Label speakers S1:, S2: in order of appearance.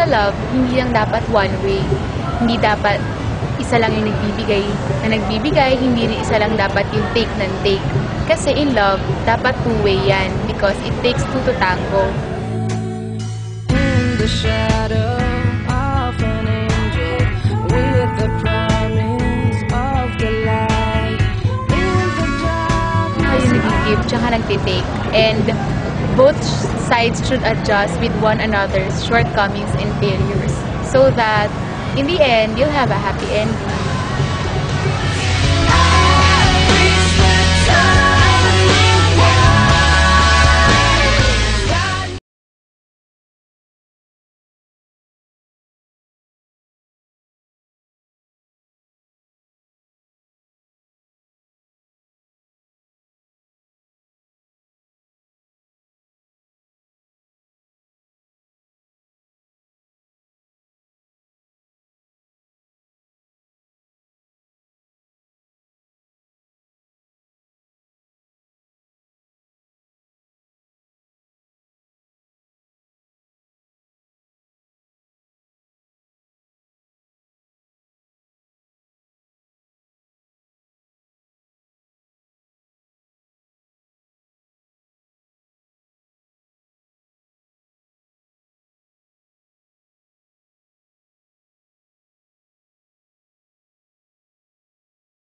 S1: love, hindi lang dapat one way. Hindi dapat isa lang yung nagbibigay, hindi rin isa lang dapat yung take ng take. Kasi in love, dapat two-way yan because it takes two to tango.
S2: In the shadow of an angel with the promise of the light. In the dark.
S1: Yung nag-give tsaka nagtitake. And both sides should adjust with one another's shortcomings and failures so that in the end, you'll have a happy ending.